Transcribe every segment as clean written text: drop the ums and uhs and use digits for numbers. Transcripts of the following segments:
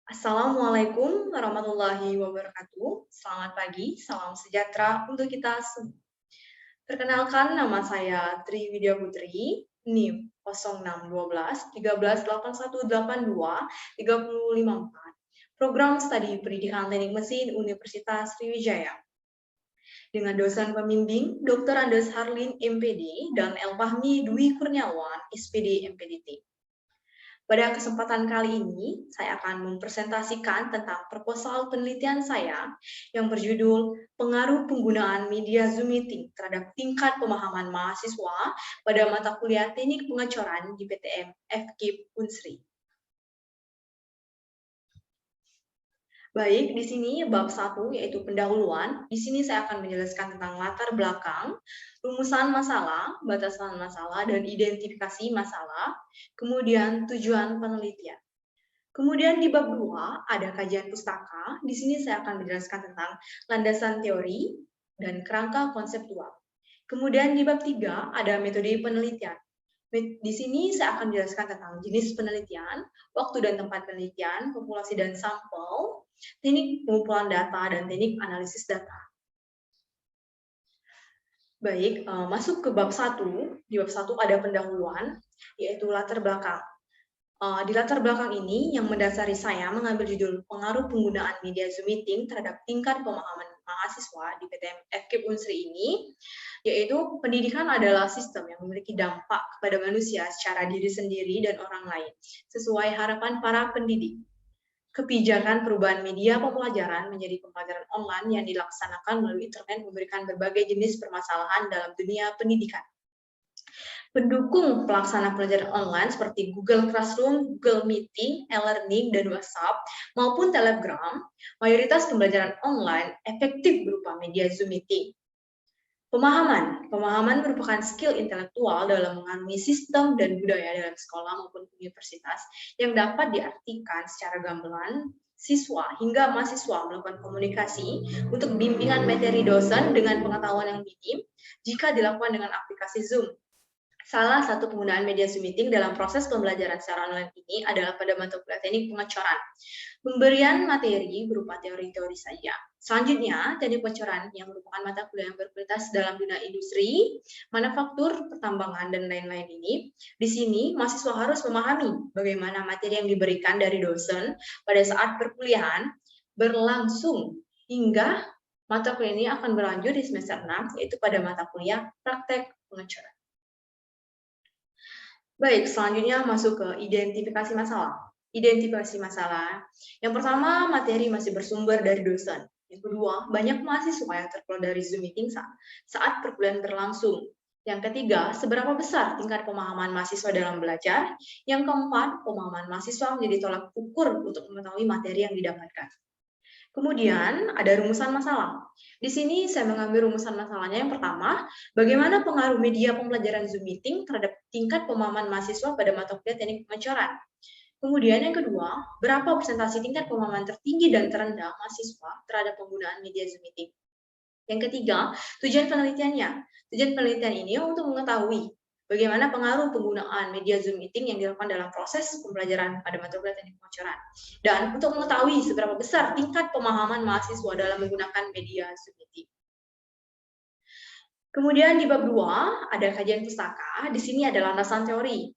Assalamualaikum warahmatullahi wabarakatuh. Selamat pagi, salam sejahtera untuk kita semua. Perkenalkan, nama saya Tri Widya Putri, NIM 0612 138182 3054. Program Studi Pendidikan Teknik Mesin Universitas Sriwijaya. Dengan dosen pembimbing Dr. Andes Harlin MPD dan El Fahmi Dwi Kurniawan SPD MPDT. Pada kesempatan kali ini, saya akan mempresentasikan tentang proposal penelitian saya yang berjudul Pengaruh Penggunaan Media Zoom Meeting terhadap tingkat pemahaman mahasiswa pada mata kuliah Teknik Pengecoran di PTM FKIP Unsri. Baik, di sini bab 1 yaitu pendahuluan. Di sini saya akan menjelaskan tentang latar belakang, rumusan masalah, batasan masalah, dan identifikasi masalah, kemudian tujuan penelitian. Kemudian di bab 2 ada kajian pustaka. Di sini saya akan menjelaskan tentang landasan teori dan kerangka konseptual. Kemudian di bab 3 ada metode penelitian. Di sini saya akan menjelaskan tentang jenis penelitian, waktu dan tempat penelitian, populasi dan sampel, teknik pengumpulan data, dan teknik analisis data. Baik, masuk ke bab 1. Di bab 1 ada pendahuluan, yaitu latar belakang. Di latar belakang ini yang mendasari saya mengambil judul pengaruh penggunaan media Zoom Meeting terhadap tingkat pemahaman mahasiswa di PTM FKIP Unsri ini, yaitu pendidikan adalah sistem yang memiliki dampak kepada manusia secara diri sendiri dan orang lain, sesuai harapan para pendidik. Kebijakan perubahan media pembelajaran menjadi pembelajaran online yang dilaksanakan melalui internet memberikan berbagai jenis permasalahan dalam dunia pendidikan. Pendukung pelaksana pelajaran online seperti Google Classroom, Google Meeting, e-learning, dan WhatsApp, maupun Telegram, mayoritas pembelajaran online efektif berupa media Zoom Meeting. Pemahaman merupakan skill intelektual dalam mengarungi sistem dan budaya dalam sekolah maupun universitas yang dapat diartikan secara gamblang siswa hingga mahasiswa melakukan komunikasi untuk bimbingan materi dosen dengan pengetahuan yang minim jika dilakukan dengan aplikasi Zoom. Salah satu penggunaan media Zoom Meeting dalam proses pembelajaran secara online ini adalah pada mata kuliah teknik pengecoran. Pemberian materi berupa teori-teori saja. Selanjutnya, teknik pengecoran yang merupakan mata kuliah yang berkualitas dalam dunia industri, manufaktur, pertambangan, dan lain-lain ini. Di sini, mahasiswa harus memahami bagaimana materi yang diberikan dari dosen pada saat perkuliahan berlangsung hingga mata kuliah ini akan berlanjut di semester 6, yaitu pada mata kuliah praktek pengecoran. Baik, selanjutnya masuk ke identifikasi masalah. Identifikasi masalah. Yang pertama, materi masih bersumber dari dosen. Yang kedua, banyak mahasiswa yang terkeluar dari Zoom meeting saat perkuliahan berlangsung. Yang ketiga, seberapa besar tingkat pemahaman mahasiswa dalam belajar. Yang keempat, pemahaman mahasiswa menjadi tolak ukur untuk mengetahui materi yang didapatkan. Kemudian ada rumusan masalah. Di sini saya mengambil rumusan masalahnya. Yang pertama, bagaimana pengaruh media pembelajaran Zoom Meeting terhadap tingkat pemahaman mahasiswa pada mata kuliah teknik pengecoran. Kemudian yang kedua, berapa persentase tingkat pemahaman tertinggi dan terendah mahasiswa terhadap penggunaan media Zoom Meeting. Yang ketiga, tujuan penelitiannya. Tujuan penelitian ini untuk mengetahui bagaimana pengaruh penggunaan media Zoom Meeting yang dilakukan dalam proses pembelajaran pada mata kuliah teknik pengecoran. Dan untuk mengetahui seberapa besar tingkat pemahaman mahasiswa dalam menggunakan media Zoom Meeting. Kemudian di bab 2 ada kajian pustaka. Di sini ada landasan teori,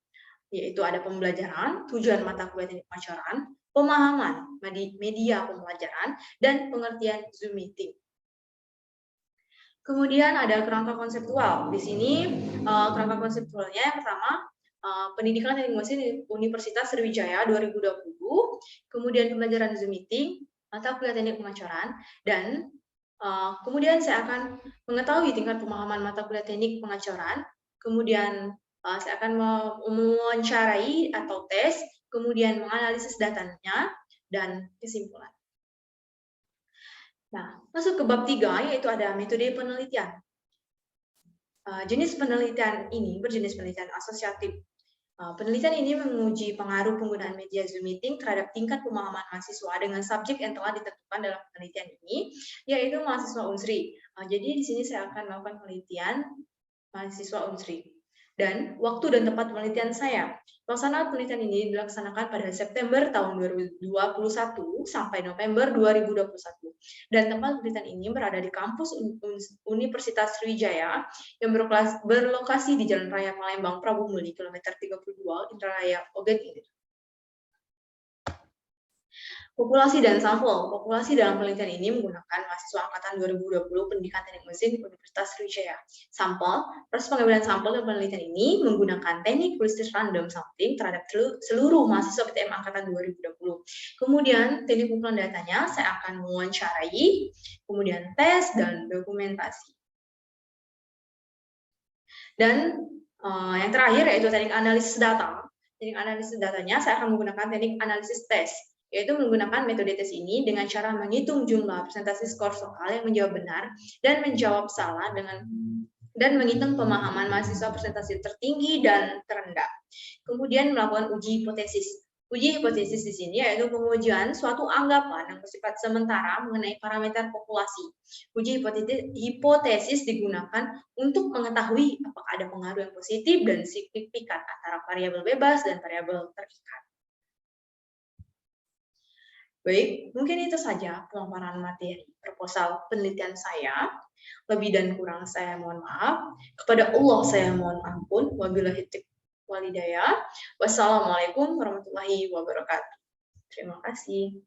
yaitu ada pembelajaran, tujuan mata kuliah teknik pengecoran, pemahaman media pembelajaran, dan pengertian Zoom Meeting. Kemudian ada kerangka konseptual. Di sini kerangka konseptualnya yang pertama, pendidikan teknik mesin Universitas Sriwijaya 2020, kemudian pembelajaran Zoom Meeting, mata kuliah teknik pengecoran, dan kemudian saya akan mengetahui tingkat pemahaman mata kuliah teknik pengecoran, kemudian saya akan mewawancarai atau tes, kemudian menganalisis datanya, dan kesimpulan. Nah, masuk ke bab 3, yaitu ada metode penelitian. Jenis penelitian ini berjenis penelitian asosiatif. Penelitian ini menguji pengaruh penggunaan media Zoom Meeting terhadap tingkat pemahaman mahasiswa dengan subjek yang telah ditentukan dalam penelitian ini, yaitu mahasiswa Unsri. Jadi di sini saya akan melakukan penelitian mahasiswa Unsri. Dan waktu dan tempat penelitian saya. Pelaksanaan penelitian ini dilaksanakan pada September tahun 2021 sampai November 2021. Dan tempat penelitian ini berada di kampus Universitas Sriwijaya yang berlokasi di Jalan Raya Palembang Prabu Muli, kilometer 32, Indralaya, Oget. Populasi dan sampel. Populasi dalam penelitian ini menggunakan mahasiswa angkatan 2020 pendidikan teknik mesin Universitas Sriwijaya. Sampel, proses pengambilan sampel dalam penelitian ini menggunakan teknik holistic random sampling terhadap seluruh mahasiswa PTM angkatan 2020. Kemudian teknik pengumpulan datanya saya akan mewawancarai, kemudian tes dan dokumentasi. Dan yang terakhir yaitu teknik analisis data. Teknik analisis datanya saya akan menggunakan teknik analisis tes, yaitu menggunakan metode tes ini dengan cara menghitung jumlah presentasi skor vokal yang menjawab benar dan menjawab salah dan menghitung pemahaman mahasiswa presentasi tertinggi dan terendah. Kemudian melakukan uji hipotesis. Uji hipotesis di sini yaitu pengujian suatu anggapan yang bersifat sementara mengenai parameter populasi. Uji hipotesis digunakan untuk mengetahui apakah ada pengaruh yang positif dan signifikan antara variabel bebas dan variabel terikat. Baik, mungkin itu saja pemaparan materi proposal penelitian saya. Lebih dan kurang saya mohon maaf. Kepada Allah saya mohon ampun. Wabillahi taufiq wal hidayah. Wassalamualaikum warahmatullahi wabarakatuh. Terima kasih.